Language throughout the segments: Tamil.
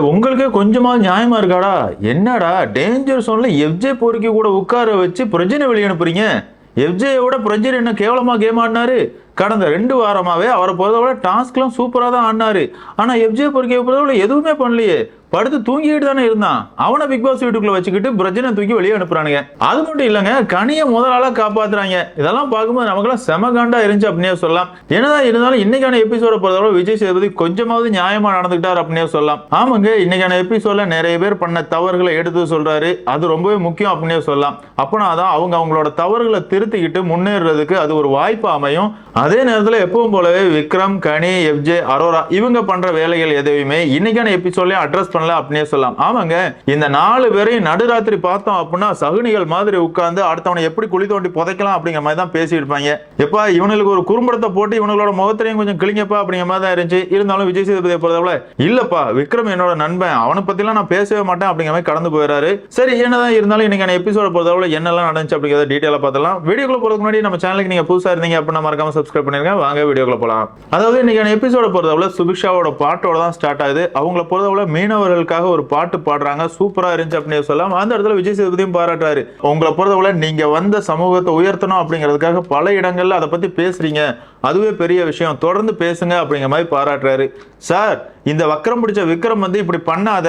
உங்களுக்கே கொஞ்சமாவது நியாயமா இருக்காடா? என்னடா டேஞ்சர் சோன்ல எஃப்ஜே பொறுக்கி கூட உட்கார வச்சு பிரஜனை வெளியே அனுப்புறீங்க? எஃப்ஜேயோட பிரஜர் என்ன கேவலமா கேம் ஆடினாரு? கடந்த 2 வாரமாவே அவரை பொறுத்தவரை டாஸ்க்லாம் சூப்பரா தான் ஆடினாரு. ஆனா எஃப்ஜே பொறுக்கிய பொறுத்தவரை எதுவுமே பண்ணலையே. படுத்து தூங்கிட்டு தானே இருந்தான். அவனை பிக் பாஸ் வீட்டுக்குள்ள வச்சுக்கிட்டு பிரஜனை தூக்கி வெளியே அனுப்புறானுங்க. அது மட்டும் இல்லங்க, கனியை முதல் ஆளா காப்பாத்துறாங்க. இதெல்லாம் பார்க்கும்போது நமக்கெல்லாம் செம காண்டா இருந்துச்சு அப்படின்னே சொல்லலாம். என்னதான் இருந்தாலும் இன்னைக்கான எபிசோட பொறுத்தவரை விஜய் சேதுபதி கொஞ்சமாவது நியாயமா நடந்துக்கிட்டார் அப்படின்னே சொல்லலாம். ஆமாங்க, இன்னைக்கான எபிசோட்ல நிறைய பேர் பண்ண தவறுகளை எடுத்து சொல்றாரு. அது ரொம்பவே முக்கியம் அப்படின்னே சொல்லலாம். அப்பனா தான் அவங்களோட தவறுகளை திருத்திக்கிட்டு முன்னேறதுக்கு அது ஒரு வாய்ப்பு அமையும். அதே நேரத்தில் எப்பவும் போலவே விக்ரம், கனி, எஃப்ஜே, அரோரா இவங்க பண்ற வேலைகள் எதையுமே இன்னைக்கான எபிசோட்லயே அட்ரஸ் பண்ணல அப்படின்னே சொல்லலாம். ஆமாங்க, இந்த 4 பேரையும் நடுராத்திரி பார்த்தோம் அப்படின்னா சகுனிகள் மாதிரி உட்கார்ந்து அடுத்தவனை எப்படி குழி தோண்டி புதைக்கலாம் அப்படிங்கிற மாதிரி தான் பேசி இருப்பாங்க. எப்பா இவனுக்கு ஒரு குறும்படத்தை போட்டு இவங்களோட முகத்திலையும் கொஞ்சம் கிளிங்கப்பா அப்படிங்கிற மாதிரி தான் இருந்துச்சு. இருந்தாலும் விஜய் சேதுபதியை பொறுத்தவரை இல்லப்பா விக்ரம் என்னோட நண்பன், அவனை பத்திலாம் நான் பேசவே மாட்டேன் அப்படிங்கிற மாதிரி கடந்து போயிடாரு. சரி, என்னதான் இருந்தாலும் இன்னைக்கான எபிசோட பொறுத்தவரை என்னெல்லாம் நடந்துச்சு அப்படிங்கிறத டீட்டெயிலா பார்த்தலாம். வீடியோக்குள்ள போறதுக்கு முன்னாடி நம்ம சேனலுக்கு நீங்க புதுசா இருந்தீங்க அப்படின்னா மறக்காம சப்ஸ்கிரைப் பண்ணிருங்க. வாங்க வீடியோக்குள்ள போலாம். அதாவது இன்னைக்கான எபிசோட பொறுத்தவரை சுபிக்ஷாவோட பாட்டோட தான் ஸ்டார்ட் ஆகுது. அவங்கள பொறுத்தவரை மீனவர்களுக்காக ஒரு பாட்டு பாடுறாங்க. சூப்பரா இருந்துச்சு அப்படின்னு சொல்லலாம். அந்த இடத்துல விஜய் சேதுபதியும் பாராட்டுறாரு. உங்களை பொறுத்தவரை நீங்க வந்த சமூகத்தை உயர்த்தணும் அப்படிங்கிறதுக்காக பல இடங்கள்ல அதை பத்தி பேசுறீங்க. அதுவே பெரிய விஷயம், தொடர்ந்து பேசுங்க அப்படிங்கிற மாதிரி பாராட்டுறாரு. சார், இந்த வக்கரம் பிடிச்ச விக்ரம் வந்து இப்படி பண்ணாத,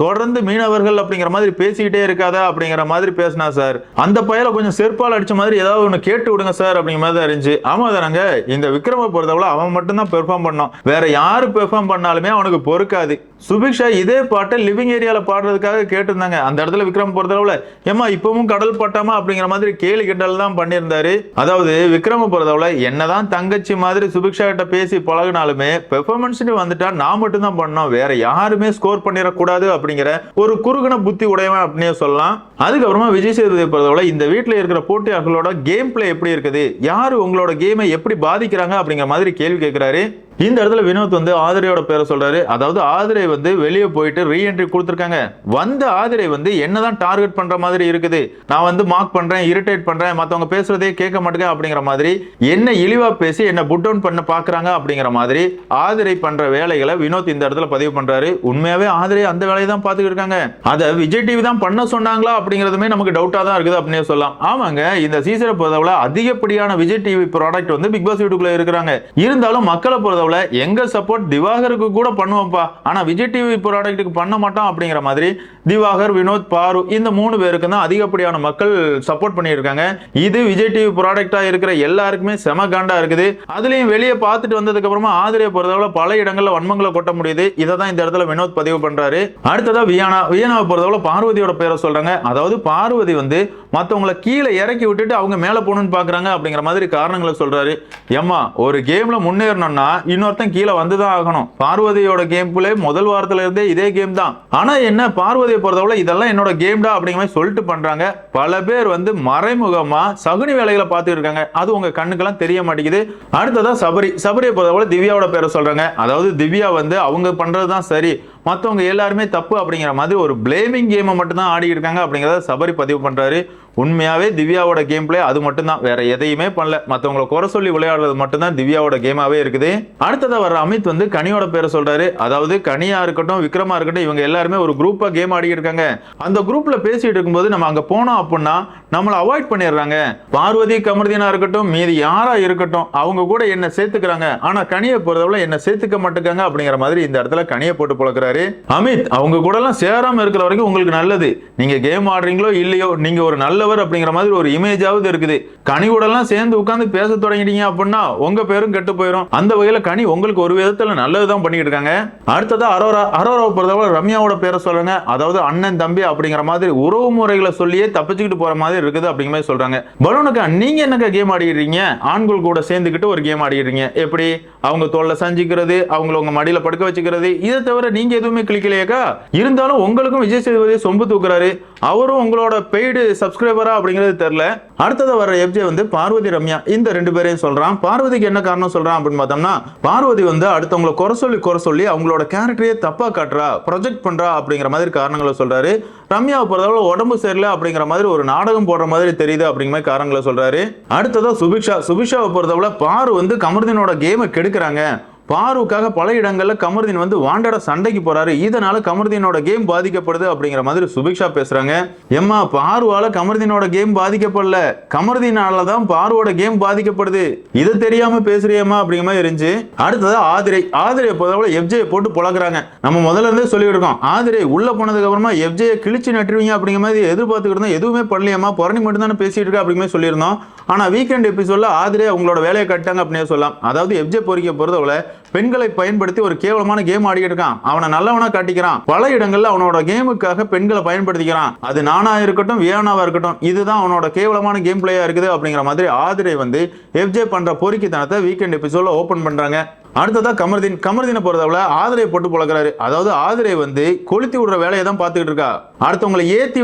தொடர்ந்து மீனவர்கள் அப்படிங்கிற மாதிரி பேசிக்கிட்டே இருக்காத அப்படிங்கிற மாதிரி பேசினா சார். அந்த பயல கொஞ்சம் செருப்பால் அடிச்ச மாதிரி ஏதாவது ஒன்று கேட்டு விடுங்க சார் அப்படிங்கிற மாதிரி தான் இருந்துச்சு. ஆமா தானங்க, இந்த விக்ரம பொறுத்தவரை அவன் மட்டும் தான் பெர்ஃபார்ம் பண்ணோம். வேற யாரு பெர்ஃபார்ம் பண்ணாலுமே அவனுக்கு பொறுக்காது. சுபிக்ஷா இதே பாட்டை லிவிங் ஏரியால பாடுறதுக்காக கேட்டிருந்தாங்க. அந்த இடத்துல விக்ரம் பொறுத்தளவுல ஏமா இப்பவும் கடல் பட்டாமா அப்படிங்கிற மாதிரி கேலி கிண்டல் தான் பண்ணியிருந்தாரு. அதாவது விக்ரம பொறுத்தளவுல என்னதான் தங்கச்சி மாதிரி சுபிக்ஷா கிட்ட பேசி பழகினாலுமே பெர்ஃபார்மன்ஸ் வந்துட்டா நான் மட்டும் தான் பண்ணோம், வேற யாருமே ஸ்கோர் பண்ணிடக்கூடாது அப்படிங்கிற ஒரு குறுகுன புத்தி உடையவன் அப்படின்னே சொல்லலாம். அதுக்கப்புறமா விஜய் சேதுபதியை பொறுத்தவரை இந்த வீட்டில் இருக்கிற போட்டியாளர்களோட கேம் பிளே எப்படி இருக்குது, யாரு உங்களோட கேமை எப்படி பாதிக்கிறாங்க அப்படிங்கிற மாதிரி கேள்வி கேட்கிறாரு. இந்த இடத்துல வினோத் வந்து ஆதிரையோட பேரை சொல்றாரு. அதாவது ஆதிரை வந்து வெளியே போயிட்டு ரீஎன்ட்ரி கொடுத்துருக்காங்க. வந்த ஆதிரை வந்து என்னதான் டார்கெட் பண்ற மாதிரி இருக்குது, நான் வந்து மார்க் பண்றேன், இரிட்டேட் பண்றேன், மத்தவங்க பேசுறதே கேட்க மாட்டேங்க அப்படிங்கிற மாதிரி என்ன இழிவா பேசி என்ன புட் டவுன் பண்ண பாக்குறாங்க அப்படிங்கிற மாதிரி ஆதிரை பண்ற வேலைகளை வினோத் இந்த இடத்துல பதிவு பண்றாரு. உண்மையாவே ஆதிரை அந்த வேலையை தான் பாத்துக்கிட்டு இருக்காங்க. அதை விஜய் டிவி தான் பண்ண சொன்னாங்களா அப்படிங்கிறதுமே நமக்கு டவுட்டா தான் இருக்குது அப்படின்னு சொல்லலாம். ஆமாங்க, இந்த சீசனை பொறுத்தவரை அதிகப்படியான விஜய் டிவி ப்ராடக்ட் வந்து பிக் பாஸ் வீட்டுக்குள்ள இருக்கிறாங்க. இருந்தாலும் மக்களை பொறுத்தவரை எங்க சப்போர்ட் திவாகருக்கு கூட பண்ணுவோம்ப்பா, ஆனா விஜய் டிவி ப்ராடக்ட்டுக்கு பண்ண மாட்டோம் அப்படிங்கிற மாதிரி திவாகர், வினோத், பாரு இந்த 3 பேருக்கு தான் அதிகப்படியான மக்கள் சப்போர்ட் பண்ணியிருக்காங்க. இது விஜய் டிவி ப்ராடக்டா இருக்கிற எல்லாருக்குமே செம காண்டா இருக்குது. அதுலயும் வெளியே பார்த்துட்டு வந்ததுக்கு அப்புறமா ஆதிரையை பொறுத்தவரை பல இடங்கள்ல வன்மங்களை கொட்ட முடியுது. இதை தான் இந்த இடத்துல வினோத் பதிவு பண்றாரு. அடுத்ததா வியானாவை பொறுத்தவரை பார்வதியோட பேரை சொல்றாங்க. அதாவது பார்வதி வந்து மற்றவங்களை கீழே இறக்கி விட்டுட்டு அவங்க மேல போகணும்னு பாக்குறாங்க அப்படிங்கிற மாதிரி காரணங்களை சொல்றாரு. ஏமா ஒரு கேம்ல முன்னேறணும்னா இன்னொருத்தன் கீழே வந்துதான் ஆகணும். பார்வதியோட கேம் பிளே முதல் வாரத்துல இருந்தே இதே கேம் தான். ஆனா என்ன, பார்வதியை பொறுத்தவரை இதெல்லாம் என்னோட கேம்டா அப்படிங்கிற மாதிரி சொல்லிட்டு பண்றாங்க. பல பேர் வந்து மறைமுகமா சகுனி வேலைகளை பார்த்துட்டு இருக்காங்க. அது உங்க கண்ணுக்கெல்லாம் தெரிய மாட்டேங்குது. அடுத்ததா சபரியை பொறுத்தவரை திவ்யாவோட பேரை சொல்றாங்க. அதாவது திவ்யா வந்து அவங்க பண்றதுதான் சரி, மற்றவங்க எல்லாருமே தப்பு அப்படிங்கிற மாதிரி ஒரு பிளேமிங் கேமை மட்டும் தான் ஆடி இருக்காங்க அப்படிங்கிறத சபரி பதிவு பண்றாரு. உண்மையாவே திவ்யாவோட கேம் பிளே அது மட்டும் தான், வேற எதையுமே பண்ணல. மற்றவங்களை குறை சொல்லி விளையாடுறது மட்டும் தான் திவ்யாவோட கேமாவே இருக்குது. அடுத்ததா வர அமித் வந்து கனியோட பேரை சொல்றாரு. அதாவது கனியா இருக்கட்டும், விக்ரமா இருக்கட்டும், இவங்க எல்லாருமே ஒரு குரூப்பா கேம் ஆடி இருக்காங்க. அந்த குரூப்ல பேசிட்டு இருக்கும்போது நம்ம அங்க போனோம் அப்படின்னா நம்மளை அவாய்ட் பண்ணிடுறாங்க. பார்வதி, கமர்தீனா இருக்கட்டும், மீதி யாரா இருக்கட்டும், அவங்க கூட என்ன சேர்த்துக்கிறாங்க. ஆனா கனியை பொறுத்தவரை என்ன சேர்த்துக்க மாட்டேங்காங்க அப்படிங்கிற மாதிரி இந்த இடத்துல கனியை போட்டு புழக்கிறாரு. அமித், அவங்க கூட எல்லாம் சேராம இருக்கிற வரைக்கும் உங்களுக்கு நல்லது. நீங்க கேம் ஆடுறீங்களோ இல்லையோ, நீங்க ஒரு நல்லவர் அப்படிங்கிற மாதிரி ஒரு இமேஜாவது இருக்குது. கனி கூட எல்லாம் சேர்ந்து உட்கார்ந்து பேச தொடங்கிட்டீங்க அப்படின்னா உங்க பேரும் கெட்டு போயிடும். அந்த வகையில கனி உங்களுக்கு ஒரு விதத்துல நல்லதுதான் பண்ணிட்டு இருக்காங்க. அடுத்ததா அரோராவை பொறுத்தவரை ரம்யாவோட பேரை சொல்றாங்க. அதாவது அண்ணன் தம்பி அப்படிங்கிற மாதிரி உறவு முறைகளை சொல்லியே தப்பிச்சுக்கிட்டு போற மாதிரி இருக்குது அப்படிங்கிற மாதிரி சொல்றாங்க. பலூனுக்கா, நீங்க என்னக்கா கேம் ஆடிடுறீங்க? ஆண்கள் கூட சேர்ந்துக்கிட்டு ஒரு கேம் ஆடிடுறீங்க. எப்படி அவங்க தோல்ல சஞ்சிக்கிறது, அவங்கள உங்க மடியில படுக்க வச்சுக்கிறது, இதை தவிர நீங்க எதுவுமே கிளிக்கலையக்கா? இருந்தாலும் உங்களுக்கும் விஜய் சேதுபதி சொம்பு தூக்குறாரு. அவரும் உங்களோட பெய்டு சப்ஸ்கிரைபரா அப்படிங்கிறது தெரியல. அடுத்தது வர எஃப்ஜே வந்து பார்வதி, ரம்யா இந்த 2 பேரையும் சொல்றான். பார்வதிக்கு என்ன காரணம் சொல்றான் அப்படின்னு பார்த்தோம்னா, பார்வதி வந்து அடுத்தவங்களை குறை சொல்லி அவங்களோட கேரக்டரையே தப்பா காட்டுறா, ப்ரொஜெக்ட் பண்றா அப்படிங்கிற மாதிரி காரணங்களை சொல்றாரு. ரம்யாவை பொறுத்தவரை உடம்பு சரியில்லை அப்படிங்கிற மாதிரி ஒரு நாடகம் போடுற மாதிரி தெரியுது அப்படிங்கிற மாதிரி காரணங்களை சொல்றாரு. அடுத்ததா சுபிக்ஷாவை பொறுத்தவரை பாரு வந்து கமர்தீனோட கேமை கெடுக்கிறாங்க, பாருக்காக பல இடங்கள்ல கமருதீன் வந்து வாண்டட சண்டைக்கு போறாரு, இதனால கமருதீனோட கேம் பாதிக்கப்படுது அப்படிங்கிற மாதிரி சுபிக்ஷா பேசுறாங்க. ஏம்மா, பாருவால கமருதீனோட கேம் பாதிக்கப்படல, கமருதீனால தான் பாருவோட கேம் பாதிக்கப்படுது, இது தெரியாம பேசுறியம்மா அப்படிங்கிற மாதிரி இருந்துச்சு. அடுத்தது ஆதிரை பொதுவாக எஃப்ஜே போட்டு புழக்கிறாங்க. நம்ம முதல்ல இருந்தே சொல்லிட்டு இருக்கோம், ஆதிரை உள்ள போனதுக்கு அப்புறமா எஃப்ஜே கிழிச்சு நட்டுருவீங்க அப்படிங்கிற மாதிரி எதிர்பார்த்துக்கிட்டு இருந்தோம். எதுவுமே பண்ணலையம்மா, புரணி மட்டும் தானே பேசிட்டு இருக்கா அப்படிங்கிற மாதிரி சொல்லியிருந்தோம். ஆனா வீக்கெண்ட் எபிசோட்ல ஆதிரை அவங்களோட வேலையை கட்டாங்க அப்படின்னு சொல்லலாம். அதாவது எஃப்ஜே பொறிக்க பொறுத்தவரை பெண்களை பயன்படுத்தி ஒரு கேவலமான கேம் ஆடிட்டு இருக்கான், அவனை நல்லவனா காட்டிக்கிறான், பல இடங்கள்ல அவனோட கேமுக்காக பெண்களை பயன்படுத்திக்கிறான், அது நானா இருக்கட்டும் வியானாவா இருக்கட்டும், இதுதான் அவனோட கேவலமான கேம் பிளேயா இருக்குது அப்படிங்கிற மாதிரி ஆதிரை வந்து எஃப்ஜே பண்ற பொறுக்கித்தனத்தை வீக்கெண்ட் எபிசோட்ல ஓபன் பண்றாங்க. அடுத்ததா கமருதீனை பொறுத்தவரை ஆதிரை போட்டு புழக்கிறாரு. அதாவது ஆதிரை வந்து கொளுத்தி விடுற வேலையை தான் பார்த்துக்கிட்டு இருக்கா, அடுத்தவங்களை ஏத்தி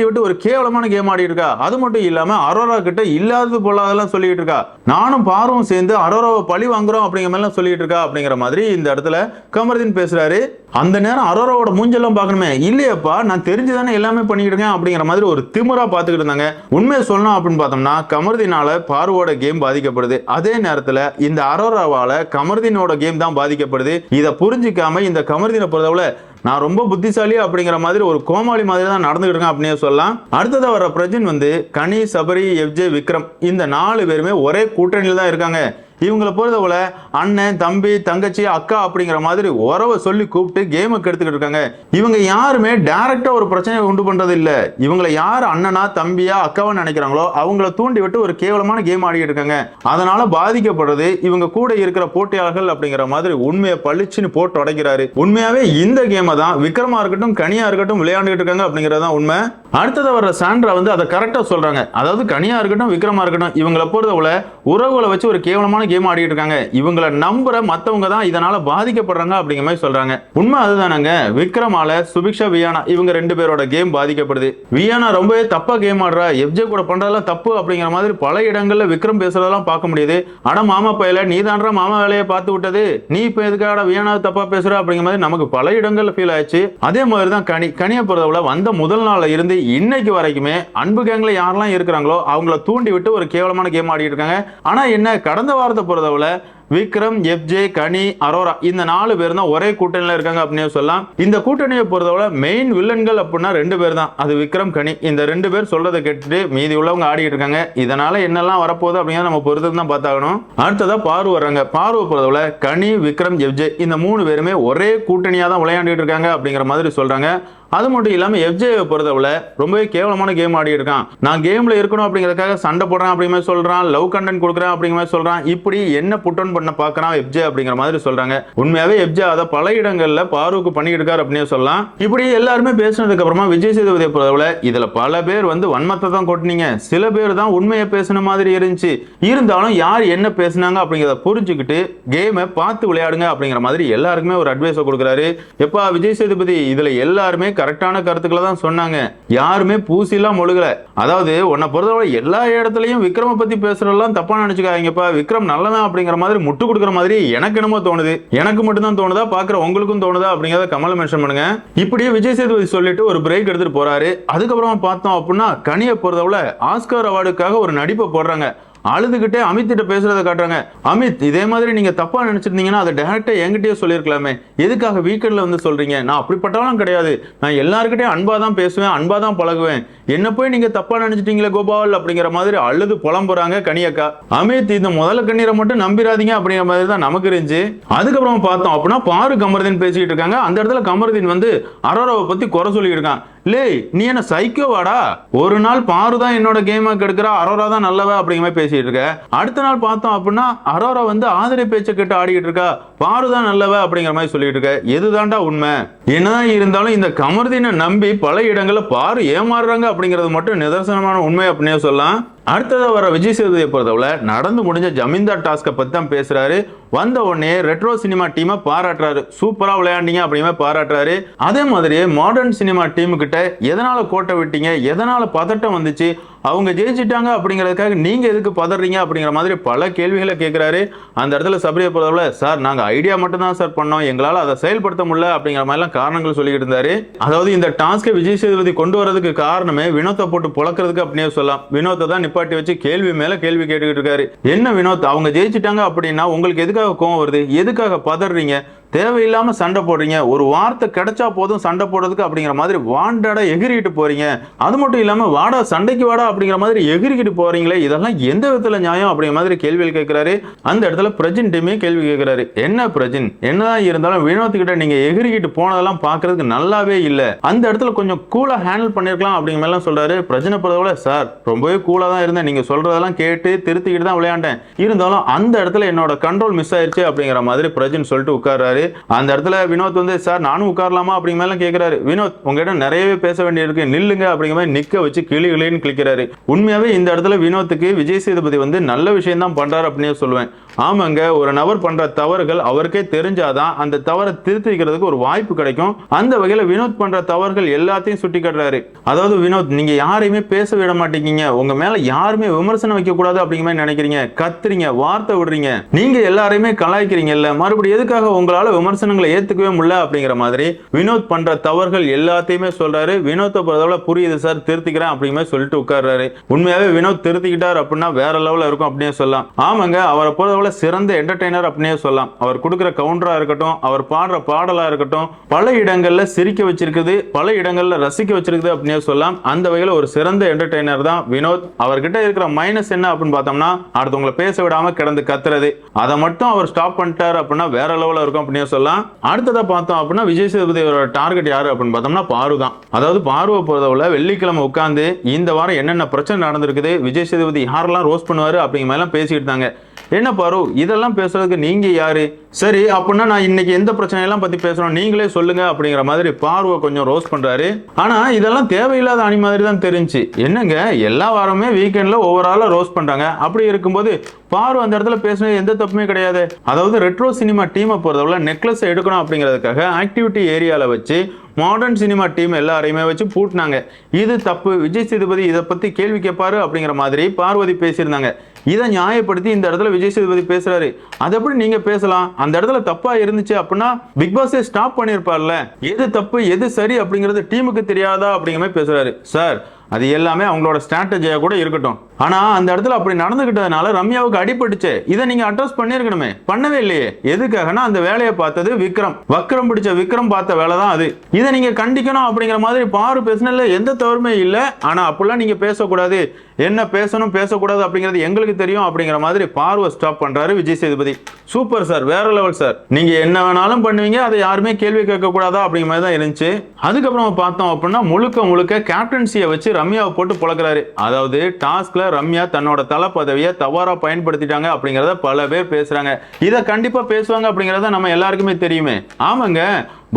விட்டு ஒரு கேவலமான கேம் ஆடிட்டு இருக்கா. அது மட்டும் இல்லாம அரோரா கிட்ட இல்லாதது போலாதெல்லாம் சொல்லிட்டு இருக்கா, நானும் பாரும் சேர்ந்து அரோராவை பழி வாங்குறோம் அப்படிங்கிற மாதிரி சொல்லிட்டு இருக்கா அப்படிங்கிற மாதிரி இந்த இடத்துல கமருதீன் பேசுறாரு. அந்த நேரம் அரோராவோட மூஞ்செல்லாம் பார்க்கணுமே, இல்லையப்பா நான் தெரிஞ்சுதானே எல்லாமே பண்ணிக்கிட்டு இருக்கேன் அப்படிங்கிற மாதிரி ஒரு திமிரா பார்த்துக்கிட்டு இருந்தாங்க. உண்மையை சொல்லணும் அப்படின்னு பார்த்தோம்னா கமருதீனால பாருவோட கேம் பாதிக்கப்படுது, அதே நேரத்தில் இந்த அரோராவால கமருதீனோட கேம் தான் பாதிக்கப்படுது. இதை புரிஞ்சிக்காம இந்த கமருதீனை பொறுத்தவரை நான் ரொம்ப புத்திசாலி அப்படிங்கிற மாதிரி ஒரு கோமாளி மாதிரி தான் நடந்துகிட்டு இருக்கேன் அப்படின்னு சொல்லலாம். அடுத்ததா வர பிரஜின் வந்து கனி, சபரி, எஃப்ஜே, விக்ரம் இந்த 4 பேருமே ஒரே கூட்டணியில் தான் இருக்காங்க. இவங்களை பொறுத்தவரை அண்ணன், தம்பி, தங்கச்சி, அக்கா அப்படிங்கிற மாதிரி உறவை சொல்லி கூப்பிட்டு கேமுக்கு எடுத்துக்கிட்டு இருக்காங்க. இவங்க யாருமே டைரக்டா ஒரு பிரச்சனையை உண்டு பண்றது இல்ல, இவங்களை யார் அண்ணனா தம்பியா அக்காவா நினைக்கிறாங்களோ அவங்கள தூண்டி விட்டு ஒரு கேவலமான கேம் ஆடிட்டு இருக்காங்க. அதனால பாதிக்கப்படுறது இவங்க கூட இருக்கிற போட்டியாளர்கள் அப்படிங்கிற மாதிரி உண்மையை பளிச்சுன்னு போட்டு உடைக்கிறாரு. உண்மையாவே இந்த கேமை தான் விக்ரமா இருக்கட்டும் கனியா இருக்கட்டும் விளையாண்டுட்டு இருக்காங்க அப்படிங்கறதான் உண்மை. அடுத்தது வர்ற சாண்ட்ரா வந்து அதை கரெக்டா சொல்றாங்க. அதாவது கனியா இருக்கட்டும் விக்ரமா இருக்கட்டும் இவங்களை பொறுத்தவரை உறவுகளை வச்சு ஒரு கேவலமான கேம் ஆடிட்டு இருக்காங்க, இவங்களை நம்புற மத்தவங்க தான் இதனால பாதிக்கப்படுறாங்க அப்படிங்கிற மாதிரி சொல்றாங்க. உண்மை அதுதானங்க. விக்ரமால சுபிக்ஷா, வியானா இவங்க 2 பேரோட கேம் பாதிக்கப்படுது. வியானா ரொம்பவே தப்பா கேம் ஆடுறா, எஃப்ஜே கூட பண்றதெல்லாம் தப்பு அப்படிங்கிற மாதிரி பல இடங்கள்ல விக்ரம் பேசுறதெல்லாம் பார்க்க முடியுது. ஆனா மாமா பையல நீ தான்றா மாமா வேலையை பார்த்து விட்டது, நீ இப்ப எதுக்காக வியானா தப்பா பேசுற அப்படிங்கிற மாதிரி நமக்கு பல இடங்கள்ல ஃபீல் ஆயிடுச்சு. அதே மாதிரி தான் கனியை பொறுத்தவரை வந்த முதல் நாள்ல இருந்து இன்னைக்கு வரைக்குமே அன்பு கேங்ல யாரெல்லாம் இருக்கிறாங்களோ அவங்கள தூண்டி விட்டு ஒரு கேவலமான கேம் ஆடிட்டு இருக்காங்க. ஆனா என்ன, கடந்த வாரத்தை பொறுத்தவரை விக்ரம், எஃப்ஜே, கனி, அரோரா இந்த 4 பேர் தான் ஒரே கூட்டணியில இருக்காங்க அப்படின்னு சொல்லலாம். இந்த கூட்டணியை பொறுத்தவரை மெயின் வில்லன்கள் அப்படின்னா 2 பேர் தான், அது விக்ரம், கனி. இந்த 2 பேர் சொல்றதை கேட்டுட்டு மீதி உள்ளவங்க ஆடிட்டு இருக்காங்க. இதனால என்னெல்லாம் வரப்போகுது அப்படிங்கிறத நம்ம பொறுத்து தான் பார்த்தாகணும். அடுத்ததா பாரு வர்றாங்க. பாருவை பொறுத்தவரை கனி, விக்ரம், எஃப்ஜே இந்த 3 பேருமே ஒரே கூட்டணியா தான் விளையாண்டுட்டு இருக்காங்க அப்படிங்கிற மாதிரி சொல்றாங்க. அது மட்டும் இல்லாம எஃப்ஜே பொறுத்தவரை ரொம்பவே கேவலமான கேம் ஆடி இருக்கான், நான் கேம்ல இருக்கணும் அப்படிங்கிறதுக்காக சண்டை போடுறேன் அப்படிங்கிற மாதிரி சொல்றான், லவ் கண்டென்ட் கொடுக்குறேன் அப்படிங்கிற மாதிரி சொல்றான், இப்படி என்ன புட்டன் பண்ண பாக்குறான் எஃப்ஜே அப்படிங்கிற மாதிரி சொல்றாங்க. உண்மையாவே எஃப்ஜே அதை பல இடங்கள்ல பாருக்கு பண்ணிட்டு இருக்காரு அப்படின்னு சொல்லலாம். இப்படி எல்லாருமே பேசினதுக்கு அப்புறமா விஜய் சேதுபதியை பொறுத்தவரை இதுல பல பேர் வந்து வன்மத்தை தான் கொட்டினீங்க, சில பேர் தான் உண்மையை பேசின மாதிரி இருந்துச்சு, இருந்தாலும் யார் என்ன பேசினாங்க அப்படிங்கிறத புரிஞ்சுக்கிட்டு கேமை பார்த்து விளையாடுங்க அப்படிங்கிற மாதிரி எல்லாருக்குமே ஒரு அட்வைஸ் கொடுக்குறாரு. எப்பா விஜய் சேதுபதி இதுல எல்லாருமே கரெக்டான கருத்துக்களை தான் சொன்னாங்க, யாருமே பூசிலாம் மொழுகல. அதாவது உன்னை பொறுத்தவரை எல்லா இடத்துலயும் விக்ரம பத்தி பேசுறதெல்லாம் தப்பா நினைச்சுக்காதீங்கப்பா, விக்ரம் நல்லவன் அப்படிங்கிற மாதிரி முட்டு கொடுக்குற மாதிரி எனக்கு என்னமோ தோணுது, எனக்கு மட்டும் தான் தோணுதா பாக்குற உங்களுக்கும் தோணுதா அப்படிங்கறத கமெண்ட்ல மென்ஷன் பண்ணுங்க. இப்படியே விஜய் சேதுபதி சொல்லிட்டு ஒரு பிரேக் எடுத்துட்டு போறாரு. அதுக்கப்புறமா பார்த்தோம் அப்படின்னா கனியை பொறுத்தவரை ஆஸ்கார் அவார்டுக்காக ஒரு நடிப்பை போடுறாங்க. அழுதுகிட்டே அமித் கிட்ட பேசுறதை காட்டுறாங்க. அமித் இதே மாதிரி நீங்க தப்பா நினைச்சிருந்தீங்கன்னா அதை டைரக்டா என்கிட்டயே சொல்லியிருக்கலாமே, எதுக்காக வீக்கெண்ட்ல வந்து சொல்றீங்க, நான் அப்படிப்பட்டவெல்லாம் கிடையாது, நான் எல்லாருக்கிட்டையும் அன்பா தான் பேசுவேன், அன்பா தான் பழகுவேன், என்ன போய் நீங்க தப்பா நினைச்சிட்டீங்களே கோபால் அப்படிங்கிற மாதிரி அழுது புலம்புறாங்க கனியக்கா. அமித் இந்த முதல்ல கண்ணீரை மட்டும் நம்பிராதீங்க அப்படிங்கிற மாதிரி தான் நமக்கு இருந்துச்சு. அதுக்கப்புறம் பார்த்தோம் அப்படின்னா பாரு கமருதீன் பேசிக்கிட்டு இருக்காங்க. அந்த இடத்துல கமருதீன் வந்து அரோராவை பத்தி குறை சொல்லிட்டு இருக்கான். லே நீ என்ன சைக்கோவாடா, ஒரு நாள் பாரு தான் என்னோட கேமை கெடுக்கிறா, அரோரா தான் நல்லவ அப்படிங்கிற மாதிரி பேசிட்டு இருக்க, அடுத்த நாள் பார்த்தோம் அப்படின்னா அரோரா வந்து ஆதிரை பேச்சை கேட்டு ஆடிக்கிட்டு இருக்கா, பாரு தான் நல்லவ அப்படிங்கிற மாதிரி சொல்லிட்டு இருக்க, எதுதான்டா உண்மை? என்னதான் இருந்தாலும் இந்த கமருதீனை நம்பி பல இடங்கள்ல பாரு ஏமாறுறாங்க அப்படிங்கிறது மட்டும் நிதர்சனமான உண்மை அப்படின்னு சொல்லலாம். அடுத்ததா வர விஜய் சேதுபதியை பொறுத்தவரை நடந்து முடிஞ்ச ஜமீன்தார் டாஸ்கை பத்தி தான் பேசுறாரு. வந்த உடனே ரெட்ரோ சினிமா டீமை பாராட்டுறாரு, சூப்பரா விளையாண்டீங்க அப்படிங்கிற பாராட்டுறாரு. அதே மாதிரி மாடர்ன் சினிமா டீமு கிட்ட எதனால கோட்டை விட்டீங்க, எதனால பதட்டம் வந்துச்சு, அவங்க ஜெயிச்சிட்டாங்க அப்படிங்கிறதுக்காக நீங்க எதுக்கு பதறீங்க அப்படிங்கிற மாதிரி பல கேள்விகளை கேட்கிறாரு. அந்த இடத்துல சபரியை பொறுத்தவரை, சார் நாங்க ஐடியா மட்டும் தான் சார் பண்ணோம், எங்களால் அதை செயல்படுத்த முடியல அப்படிங்கிற மாதிரிலாம் காரணங்கள் சொல்லிட்டு இருந்தாரு. அதாவது இந்த டாஸ்கை விஜய் சேதுபதி கொண்டு வரதுக்கு காரணமே வினோத்தை போட்டு புழக்கிறதுக்கு அப்படியே சொல்லலாம். வினோத்தை தான் நிப்பாட்டி வச்சு கேள்வி மேல கேள்வி கேட்டுக்கிட்டு இருக்காரு. என்ன வினோத், அவங்க ஜெயிச்சிட்டாங்க அப்படின்னா உங்களுக்கு எதுக்காக கோவம் வருது, எதுக்காக பதறீங்க, தேவையில்லாம சண்டை போடுறீங்க, ஒரு வார்த்தை கிடைச்சா போதும் சண்டை போடுறதுக்கு அப்படிங்கிற மாதிரி வாண்டாட எகிரிட்டு போறீங்க, அது மட்டும் இல்லாம வாடா சண்டைக்கு வாடா அப்படிங்கிற மாதிரி எகிரிக்கிட்டு போறீங்களே, இதெல்லாம் எந்த விதத்துல நியாயம் அப்படிங்கிற மாதிரி கேள்விகள் கேட்கிறாரு. அந்த இடத்துல பிரஜின் டீமே கேள்வி கேட்கிறாரு. என்ன பிரஜின், என்னதான் இருந்தாலும் வினோத் கிட்ட நீங்க எகிரிக்கிட்டு போனதெல்லாம் பாக்குறதுக்கு நல்லாவே இல்ல, அந்த இடத்துல கொஞ்சம் கூலா ஹேண்டில் பண்ணிருக்கலாம் அப்படிங்கிற மாதிரி சொல்றாரு. பிரஜனை பொறுத்தவரை, சார் ரொம்பவே கூலா தான் இருந்தேன், நீங்க சொல்றதெல்லாம் கேட்டு திருத்திக்கிட்டு தான் விளையாண்டேன், இருந்தாலும் அந்த இடத்துல என்னோட கண்ட்ரோல் மிஸ் ஆயிருச்சு அப்படிங்கிற மாதிரி பிரஜின் சொல்லிட்டு உட்கார்றாரு. அந்த இடத்துல வினோத் வந்து, சார் நானும் உட்காரலாமா அப்படிங்கிற மாதிரி கேட்கிறாரு. வினோத் உங்ககிட்ட நிறையவே பேச வேண்டியிருக்கு, நில்லுங்க அப்படிங்கிற மாதிரி நிக்க வச்சு கிளின்னு கிளிக்கிறாரு. உண்மையாவே இந்த இடத்துல வினோத்துக்கு விஜய் சேதுபதி வந்து நல்ல விஷயம் தான் பண்றாரு அப்படின்னு சொல்லுவேன். ஆமாங்க, ஒரு நபர் பண்ற தவறுகள் அவருக்கே தெரிஞ்சாதான் அந்த தவறை திருத்திக்கிறதுக்கு ஒரு வாய்ப்பு கிடைக்கும். அந்த வகையில வினோத் பண்ற தவறுகள் எல்லாத்தையும் சுட்டி காட்டுறாரு. அதாவது வினோத், நீங்க யாரையுமே பேச விட மாட்டேங்க, உங்க மேல யாருமே விமர்சனம் வைக்க கூடாது அப்படிங்கிற மாதிரி நினைக்கிறீங்க, கத்துறீங்க, வார்த்தை விடுறீங்க, நீங்க எல்லாரையுமே கலாய்க்கிறீங்கல்ல, மறுபடியும் எதுக்காக உங்களால விமர்சனங்களை ஏத்துக்கவே முடியல அப்படிங்கிற மாதிரி வினோத் பண்ற தவறுகள் எல்லாத்தையுமே சொல்றாரு. வினோத்தை பொறுத்தவரை புரியுது சார், திருத்திக்கிறேன் அப்படிங்கிற சொல்லிட்டு உட்கார்றாரு. உண்மையாவே வினோத் திருத்திக்கிட்டார் அப்படின்னா வேற லெவல்ல இருக்கும் அப்படின்னு சொல்லலாம். ஆமாங்க, அவரை பொறுத்தவரை சிறந்த என்டர்டெய்னர் அப்படின்னே சொல்லலாம். அவர் கொடுக்கிற கவுண்டரா இருக்கட்டும், அவர் பாடுற பாடலா இருக்கட்டும், பல இடங்கள்ல சிரிக்க வச்சிருக்குது, பல இடங்கள்ல ரசிக்க வச்சிருக்குது அப்படின்னே சொல்லலாம். அந்த வகையில ஒரு சிறந்த என்டர்டெய்னர் தான் வினோத். அவர்கிட்ட இருக்கிற மைனஸ் என்ன அப்படின்னு பார்த்தோம்னா, அடுத்தவங்களை பேச விடாம கிடந்து கத்துறது, அதை மட்டும் அவர் ஸ்டாப் பண்ணிட்டாரு அப்படின்னா வேற லெவல்ல இருக்கும் அப்படின்னு சொல்லலாம். அடுத்ததா பார்த்தோம் அப்படின்னா விஜய் சேதுபதியோட டார்கெட் யாரு அப்படின்னு பார்த்தோம்னா பாரு தான். அதாவது பாருவை பொறுத்தவரை வெள்ளிக்கிழமை உட்கார்ந்து இந்த வாரம் என்னென்ன பிரச்சனை நடந்திருக்குது, விஜய் சேதுபதி யாரெல்லாம் ரோஸ்ட் பண்ணுவாரு அப்படிங்கிற மாதிரி பேசிட்டு இருந்தாங்க. என்ன பாரு, இதெல்லாம் பேசுறதுக்கு நீங்க யாரு, சரி அப்படின்னா நான் இன்னைக்கு எந்த பிரச்சனையெல்லாம் பத்தி பேசுறோம் நீங்களே சொல்லுங்க அப்படிங்கிற மாதிரி பார்வை கொஞ்சம் ரோஸ்ட் பண்றாரு. ஆனா இதெல்லாம் தேவையில்லாத அணி மாதிரி தான் தெரிஞ்சு. என்னங்க, எல்லா வாரமே வீக்கெண்ட்ல ஒவ்வொரு ஆளா ரோஸ்ட் பண்றாங்க, அப்படி இருக்கும்போது பாரு அந்த இடத்துல பேசுனது எந்த தப்புமே கிடையாது. அதாவது ரெட்ரோ சினிமா டீமை பொறுத்தவரை நெக்லஸ் எடுக்கணும் அப்படிங்கிறதுக்காக ஆக்டிவிட்டி ஏரியால வச்சு மாடர்ன் சினிமா டீம் எல்லாரையுமே வச்சு பூட்டினாங்க. இது தப்பு, விஜய் சேதுபதி இதை பத்தி கேள்வி கேட்பாரு அப்படிங்கிற மாதிரி பார்வதி பேசியிருந்தாங்க. இதை நியாயப்படுத்தி இந்த இடத்துல விஜய் சேதுபதி பேசுறாரு. அது எப்படி நீங்க பேசலாம், அந்த இடத்துல தப்பா இருந்துச்சு அப்படின்னா பிக் பாஸே ஸ்டாப் பண்ணிருப்பார்ல, எது தப்பு எது சரி அப்படிங்கிறது டீமுக்கு தெரியாதா அப்படிங்கிற மாதிரி பேசுறாரு. சார் அது எல்லாமே அவங்களோட ஸ்ட்ராட்டஜியா கூட இருக்கட்டும், ஆனா அந்த இடத்துல அப்படி நடந்துகிட்டதுனால ரம்யாவுக்கு அடிபட்டுச்சு, இதை நீங்க அட்ரஸ் பண்ணிருக்கணுமே, பண்ணவே இல்லையே. எதுக்காகனா அந்த வேலையை பார்த்தது விக்ரம், வக்ரம் பிடிச்ச விக்ரம் பார்த்த வேலை தான் அது, இதை நீங்க கண்டிக்கணும் அப்படிங்கிற மாதிரி பாரு பேசினதுல எந்த தவறுமே இல்லை. ஆனா அப்படிலாம் நீங்க பேசக்கூடாது, என்ன பேசணும் பேசக்கூடாது அப்படிங்கிறது எங்களுக்கு தெரியும் அப்படிங்கிற மாதிரி பார்வை ஸ்டாப் பண்றாரு விஜய் சேதுபதி. சூப்பர் சார், வேற லெவல் சார், நீங்க என்ன வேணாலும் பண்ணுவீங்க, அதை யாருமே கேள்வி கேட்க கூடாதா அப்படிங்கிற மாதிரி தான் இருந்துச்சு. அதுக்கப்புறம் பார்த்தோம் அப்படின்னா முழுக்க கேப்டன்சியை வச்சு ரம்யாவை போட்டு புழக்கிறாரு. அதாவது டாஸ்க்ல ரம்யா தன்னோட தலை பதவியை தவறா பயன்படுத்திட்டாங்க அப்படிங்கறத பல பேர் பேசுறாங்க. இதை கண்டிப்பா பேசுவாங்க அப்படிங்கறத நம்ம எல்லாருக்குமே தெரியுமே. ஆமாங்க,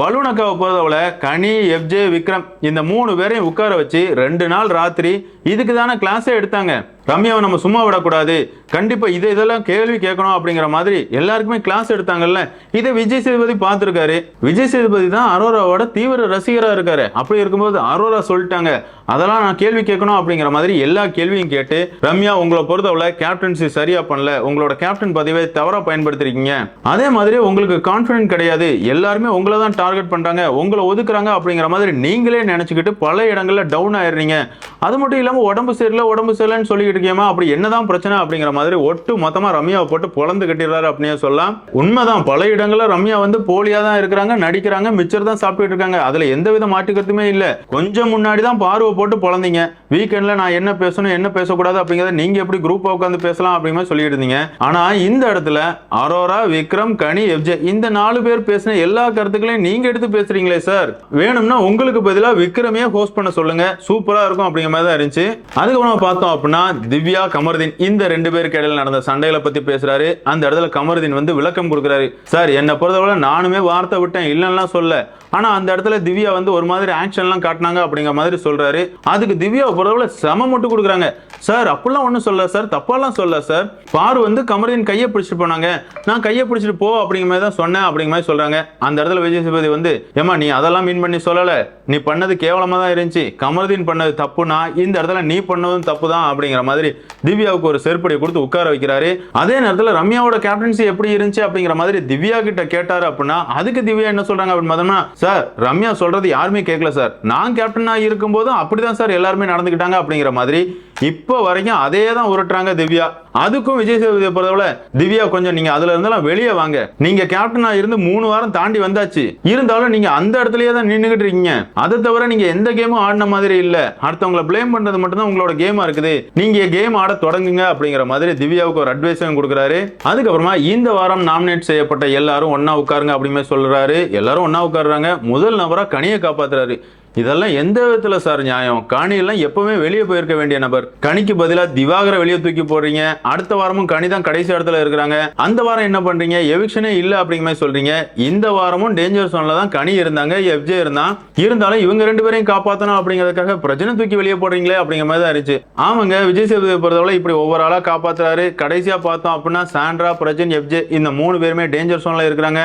பலூனக்காவை பொறுத்தவரை கனி, எஃப்ஜே, விக்ரம் இந்த 3 பேரையும் உட்கார வச்சு 2 நாள் ராத்திரி இதுக்கு தானே கிளாஸே எடுத்தாங்க. ரம்யாவை நம்ம சும்மா விடக்கூடாது, கண்டிப்பா இதெல்லாம் கேள்வி கேட்கணும் அப்படிங்கிற மாதிரி எல்லாருக்குமே கிளாஸ் எடுத்தாங்கல்ல. இதை விஜய் சேதுபதி பார்த்திருக்காரு. விஜய் சேதுபதி தான் அரோராவோட தீவிர ரசிகரா இருக்காரு. அப்படி இருக்கும்போது அரோரா சொல்லிட்டாங்க, அதெல்லாம் நான் கேள்வி கேட்கணும் அப்படிங்கிற மாதிரி எல்லா கேள்வியும் கேட்டு ரம்யா உங்களை பொறுத்தவரை கேப்டன்சி சரியா பண்ணல, உங்களோட கேப்டன் பதவியை தவறா பயன்படுத்திருக்கீங்க, அதே மாதிரி உங்களுக்கு கான்பிடன்ட் கிடையாது, எல்லாருமே உங்களை தான் டார்கெட் பண்றாங்க, உங்களை ஒதுக்குறாங்க அப்படிங்கிற மாதிரி நீங்களே நினைச்சுக்கிட்டு பல இடங்கள்ல டவுன் ஆயிடுறீங்க. அது மட்டும் இல்லாம உடம்பு சரியில்லைன்னு சொல்லிட்டு இருக்கேமா, அப்படி என்னதான் பிரச்சனை அப்படிங்கிற மாதிரி ஒட்டு மொத்தமா ரம்யாவை போட்டு பொழந்து கட்டிடுறாரு அப்படின்னு சொல்லலாம். உண்மைதான், பல இடங்கள்ல ரம்யா வந்து போலியா தான் இருக்கிறாங்க, நடிக்கிறாங்க, மிச்சர் தான் சாப்பிட்டு இருக்காங்க, அதுல எந்தவித மாற்றுக்கருத்துமே இல்ல. கொஞ்சம் முன்னாடி தான் பார்வை போட்டு பொழந்தீங்க, வீக்கெண்ட்ல நான் என்ன பேசணும் என்ன பேசக்கூடாது அப்படிங்கறத நீங்க எப்படி குரூப்பா உட்காந்து பேசலாம் அப்படிங்கிற சொல்லிட்டு இருந்தீங்க. ஆனா இந்த இடத்துல அரோரா, விக்ரம், கனி, எஃப்ஜே இந்த 4 பேர் பேசின எல்லா கருத்துக்களையும் நீங்க எடுத்து பேசுறீங்களே சார், வேணும்னா உங்களுக்கு பதிலா விக்ரமே ஹோஸ்ட் பண்ண சொல்லுங்க, சூப்பரா இருக்கும் அப்படிங்கிற மாதிரி தான் இருந்துச்சு. அதுக்கப்புறம் பார்த்தோம் அப்படின்னா திவ்யா, கமருதீன் இந்த 2 பேருக்கு இடையில நடந்த சண்டைகளை பத்தி பேசுறாரு. அந்த இடத்துல கமருதீன் வந்து விளக்கம் கொடுக்கிறாரு. சார் என்னை பொறுத்தவரை நானுமே வார்த்தை விட்டேன் இல்லைன்னா சொல்ல, ஆனா அந்த இடத்துல திவ்யா வந்து ஒரு மாதிரி ஆக்ஷன்லாம் காட்டினாங்க அப்படிங்கிற மாதிரி சொல்றாரு. அதுக்கு திவ்யா பொறுத்தவரை செம மட்டும் கொடுக்குறாங்க. சார் அப்படிலாம் ஒன்றும் சொல்ல சார், தப்பாலாம் சொல்ல சார், பாரு வந்து கமருதீன் கையை பிடிச்சிட்டு போனாங்க, நான் கையை பிடிச்சிட்டு போ அப்படிங்கிற மாதிரி தான் சொன்னேன் அப்படிங்கிற மாதிரி சொல்றாங்க. அந்த இடத்துல விஜய் சேதுபதி வந்து ஏமா நீ அதெல்லாம் மீன் பண்ணி சொல்லல, நீ பண்ணது கேவலமா தான் இருந்துச்சு, கமருதீன் பண்ணது தப்புனா இந்த இடத்துல நீ பண்ணதும் தப்பு தான் அப்படிங்கிற மாதிரி திவ்யாவுக்கு ஒரு செருப்படி கொடுத்து உட்கார வைக்கிறாரு. அதே நேரத்தில் ரம்யாவோட கேப்டன்சி எப்படி இருந்துச்சு அப்படிங்கிற மாதிரி திவ்யா கிட்ட கேட்டாரு அப்படின்னா அதுக்கு திவ்யா என்ன சொல்றாங்க அப்படின்னு சார் ரம்யா சொல்றது யாருமே கேட்கல சார், நான் கேப்டனா இருக்கும் போதும் அப்படிதான் சார் எல்லாருமே நடந்துக்கிட்டாங்க அப்படிங்கிற மாதிரி இப்ப வரைக்கும் அதே தான் உருட்டுறாங்க திவ்யா. அதுக்கும் விஜய் சேதுபதியை பொறுத்தவரை திவ்யா கொஞ்சம் நீங்க அதுல இருந்தாலும் வெளியே வாங்க, நீங்க கேப்டனா இருந்து 3 வாரம் தாண்டி வந்தாச்சு, இருந்தாலும் நீங்க அந்த இடத்துலயே தான் நின்னுகிட்டு இருக்கீங்க, அதை தவிர நீங்க எந்த கேமும் ஆடின மாதிரி இல்ல, அடுத்தவங்களை பிளேம் பண்றது மட்டும் தான் உங்களோட கேமா இருக்குது, நீங்க கேம் ஆட தொடங்குங்க அப்படிங்கிற மாதிரி திவ்யாவுக்கு ஒரு அட்வைஸும் கொடுக்குறாரு. அதுக்கப்புறமா இந்த வாரம் நாமினேட் செய்யப்பட்ட எல்லாரும் ஒன்னா உட்காருங்க அப்படின்னு சொல்றாரு. எல்லாரும் ஒன்னா உட்காருறாங்க. முதல் நபரா கனியை காப்பாத்துறாரு. இதெல்லாம் எந்த விதத்துல சார் நியாயம்? கனி எல்லாம் எப்பவுமே வெளியே போயிருக்க வேண்டிய நபர், கனிக்கு பதிலா திவாகரை வெளியே தூக்கி போடுறீங்க. அடுத்த வாரமும் கனி தான் கடைசி இடத்துல இருக்கிறாங்க. அந்த வாரம் என்ன பண்றீங்க? எவிக்ஷனே இல்ல அப்படிங்கிற மாதிரி சொல்றீங்க. இந்த வாரமும் டேஞ்சர் சோன்ல தான் கனி இருந்தாங்க, எஃப்ஜே இருந்தான், இருந்தாலும் இவங்க 2 பேரையும் காப்பாற்றணும் அப்படிங்கிறதுக்காக பிரச்சனை தூக்கி வெளியே போடுறீங்களே அப்படிங்கிற மாதிரி தான் இருந்துச்சு. ஆமாங்க, விஜய் சேதுபதியை பொறுத்தவரை இப்படி ஒவ்வொரு ஆளா காப்பாத்துறாரு. கடைசியா பார்த்தோம் அப்படின்னா சாண்ட்ரா, பிரஜன், எஃப்ஜே இந்த 3 பேருமே டேஞ்சர் சோன்ல இருக்கிறாங்க.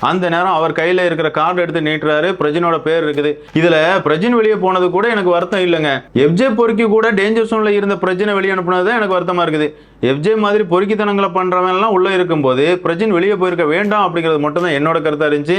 அந்த நேரம் அவர் கையில இருக்கிற கார்டு எடுத்து நீட்டுறாரு. பிரஜனோட பேர் இருக்குது. இதுல பிரஜன் வெளியே போனது கூட எனக்கு வருத்தம் இல்லைங்க. எஃப்ஜே பொறுக்கி கூட டேஞ்சர் சோன்ல இருந்த பிரஜனை வெளியே அனுப்புனது தான் எனக்கு வருத்தமா இருக்குது. எஃப்ஜே மாதிரி பொறுக்கித்தனங்களை பண்றவன் எல்லாம் உள்ள இருக்கும்போது பிரஜன் வெளியே போயிருக்க வேண்டாம் அப்படிங்கிறது மட்டும் தான் என்னோட கருத்தா இருந்துச்சு.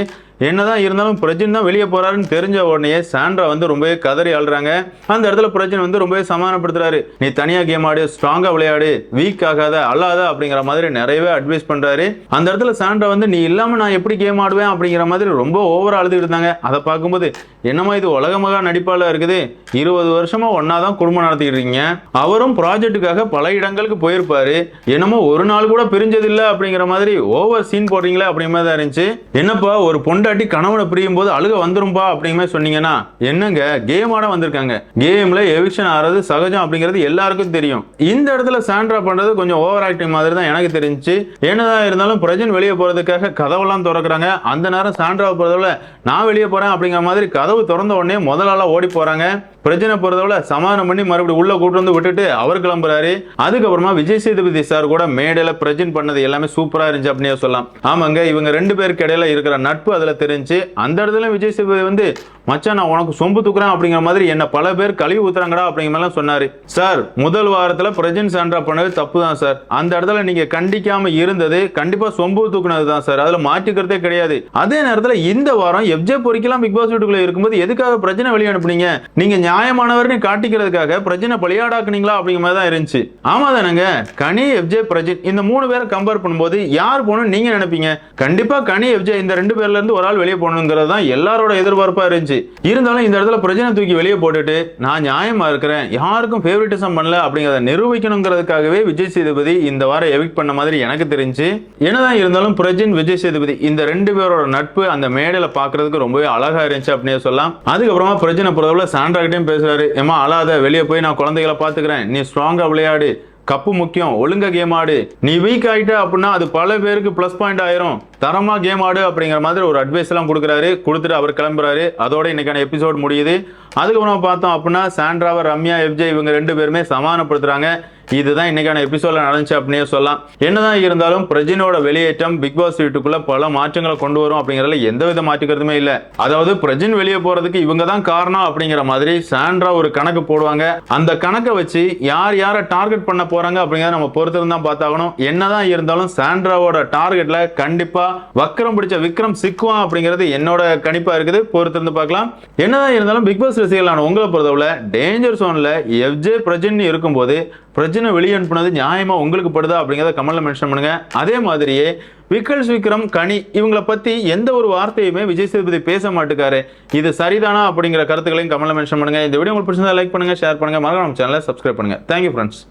என்னதான் இருந்தாலும் பிரஜன் தான் வெளியே போறாருன்னு தெரிஞ்ச உடனே சாண்ட்ரா வந்து ரொம்பவே கதறி ஆள்றாங்க. அந்த இடத்துல பிரஜன் வந்து ரொம்பவே சமாதானப்படுத்துறாரு. நீ தனியா கேம் ஆடு, ஸ்ட்ராங்கா விளையாடு, வீக் ஆகாத, அல்லாத அப்படிங்கிற மாதிரி நிறையவே அட்வைஸ் பண்றாரு. அந்த இடத்துல சாண்ட்ரா வந்து நீ இல்லாம நான் எப்படி கேம் ஆடுவேன் அப்படிங்கிற மாதிரி ரொம்ப ஓவரா அழுதுகிட்டு இருந்தாங்க. அதை பார்க்கும்போது என்னமா இது உலகமாக நடிப்பால இருக்குது, 20 வருஷமா ஒன்னாதான் குடும்பம் நடத்திட்டு இருக்கீங்க, அவரும் ப்ராஜெக்டுக்காக பல இடங்களுக்கு போயிருப்பாரு, என்னமோ ஒரு நாள் கூட பிரிஞ்சது இல்ல அப்படிங்கிற மாதிரி ஓவர் சீன் போடுறீங்களா அப்படிங்கிற மாதிரி தான் இருந்துச்சு. என்னப்பா ஒரு பொண்டாட்டி கணவனை பிரியும் போது அழுக வந்துரும்பா அப்படிங்கிற மாதிரி சொன்னீங்கன்னா என்னங்க, கேம் ஆட வந்திருக்காங்க, கேம்ல எவிக்ஷன் ஆறது சகஜம் அப்படிங்கிறது எல்லாருக்கும் தெரியும். இந்த இடத்துல சாண்ட்ரா பண்றது கொஞ்சம் ஓவர் ஆக்டிங் மாதிரி தான் எனக்கு தெரிஞ்சு. என்னதான் இருந்தாலும் பிரஜன் வெளியே போறதுக்காக கதவெல்லாம் திறக்கிறாங்க. அந்த நேரம் சாண்ட்ராவை பொறுத்தவரை நான் வெளியே போறேன் அப்படிங்கிற மாதிரி கதவு திறந்த உடனே முதலாளா ஓடி போறாங்க. பிரஜனை பொறுத்தவரை சமாதானம் பண்ணி மறுபடியும் உள்ள கூட்டு வந்து விட்டுட்டு அவர் கிளம்புறாரு. அதுக்கப்புறமா விஜய் சேதுபதி சார் கூட மேடையில பிரஜன் பண்ணது எல்லாமே சூப்பரா இருந்துச்சு அப்படின்னு சொல்லலாம். ஆமாங்க, இவங்க 2 பேருக்கு இடையில இருக்கிற நட்பு அதுல தெரிஞ்சு. அந்த இடத்துல விஜய் சேதுபதி வந்து மச்சான் நான் உனக்கு சொம்பு தூக்குறேன் அப்படிங்கிற மாதிரி என்ன பல பேர் கழுவி ஊத்துறாங்கடா அப்படிங்கிற மாதிரி சொன்னாரு. சார் முதல் வாரத்துல பிரஜன் சாண்ட்ரா பண்ணது தப்பு தான் சார். அந்த இடத்துல நீங்க கண்டிக்காம இருந்தது கண்டிப்பா சொம்பு தூக்குனது தான் சார், அதுல மாற்றிக்கிறதே கிடையாது. அதே நேரத்துல இந்த வாரம் எஃப்ஜே பொறுக்கலாம் பிக் பாஸ் வீட்டுக்குள்ள இருக்கும்போது எதுக்காக பிரஜனை வெளியே அனுப்புனீங்க? நீங்க நியாயமானவர்னு காட்டிக்கிறதுக்காக பிரஜனை பலியாடாக்குனீங்களா அப்படிங்கிற மாதிரி தான் இருந்துச்சு. ஆமா தானங்க, கனி, எஃப்ஜே, பிரஜன் இந்த 3 பேரை கம்பேர் பண்ணும்போது யார் போகணும்னு நீங்க நினைப்பீங்க? கண்டிப்பா கனி, எஃப்ஜே இந்த 2 பேர்ல இருந்து ஒரு ஆள் வெளியே போகணுங்கிறது தான் எல்லாரோட எதிர்பார்ப்பா இருந்துச்சு. இருந்தாலும் இந்த இடத்துல பிரஜனை தூக்கி வெளியே போட்டுட்டு நான் நியாயமா இருக்கிறேன், யாருக்கும் ஃபேவரிட்டிசம் பண்ணல அப்படிங்கறத நிரூபிக்கணுங்கிறதுக்காகவே விஜய் சேதுபதி இந்த வாரம் எவிக்ட் பண்ண மாதிரி எனக்கு தெரிஞ்சு. என்னதான் இருந்தாலும் பிரஜன், விஜய் சேதுபதி இந்த 2 பேரோட நட்பு அந்த மேடையில பாக்குறதுக்கு ரொம்பவே அழகா இருந்துச்சு அப்படின்னு சொல்லலாம். அதுக்கப்புறமா பிரஜனை பொறுத்தவரை சாண்ட்ரா கிட்டையும் பேசுறாரு. ஏமா அழாத, வெளியே போய் நான் குழந்தைகளை பாத்துக்கிறேன், நீ ஸ்ட்ராங்கா விளையாடு, கப்பு முக்கியம், ஒழுங்கா கேம் ஆடு, நீ வீக் ஆயிட்ட அப்படின்னா அது பல பேருக்கு பிளஸ் பாயிண்ட் ஆயிரும், தரமா கேம் ஆடு அப்படிங்கிற மாதிரி ஒரு அட்வைஸ் எல்லாம் கொடுக்குறாரு. கொடுத்துட்டு அவர் கிளம்புறாரு. அதோட இன்னைக்கான எபிசோட் முடியுது. அதுக்கப்புறம் பார்த்தோம் அப்படின்னா சாண்ட்ராவை ரம்யா, எஃப்ஜே இவங்க 2 பேருமே சமாதானப்படுத்துறாங்க. இதுதான் இன்னைக்கான எபிசோட்ல நடந்துச்சு அப்படின்னே சொல்லலாம். என்னதான் இருந்தாலும் பிரஜினோட வெளியேற்றம் பிக் பாஸ் வீட்டுக்குள்ள பல மாற்றங்களை கொண்டு வரும் அப்படிங்கறதுல எந்தவித மாற்றுக்கிறதுமே இல்ல. அதாவது பிரஜின் வெளியே போறதுக்கு இவங்க தான் காரணம் அப்படிங்கிற மாதிரி சாண்ட்ரா ஒரு கணக்கு போடுவாங்க. அந்த கணக்கை வச்சு யார் யாரை டார்கெட் பண்ண போறாங்க அப்படிங்கறத நம்ம பொறுத்து தான் பார்த்தாகணும். என்னதான் இருந்தாலும் சாண்ட்ராவோட டார்கெட்ல கண்டிப்பா வக்கரம் பிடிச்ச விக்ரம் சிக்குவான் அப்படிங்கிறது என்னோட கணிப்பா இருக்குது. பொறுத்து இருந்து பார்க்கலாம். என்னதான் இருந்தாலும் பிக் பாஸ் ரசிகர்களான உங்களை பொறுத்தவரை டேஞ்சர் சோன்ல எஃப்ஜே பிரஜன் இருக்கும்போது பிரச்சனை வெளியே அனுப்புனது நியாயமா உங்களுக்கு படுதா அப்படிங்கிறத கமெண்ட்ல மென்ஷன் பண்ணுங்க. அதே மாதிரியே விக்கல்ஸ், விக்ரம், கனி இவங்களை பத்தி எந்த ஒரு வார்த்தையுமே விஜய் சேதுபதி பேச மாட்டுக்காரு. இது சரிதானா அப்படிங்கிற கருத்துக்களையும் கமெண்ட்ல மென்ஷன் பண்ணுங்க. இந்த வீடியோ உங்களுக்கு பிடிச்சிருந்தா லைக் பண்ணுங்க, ஷேர் பண்ணுங்க, மறக்காம நம்ம சேனலை சப்ஸ்கிரைப் பண்ணுங்க. Thank you friends.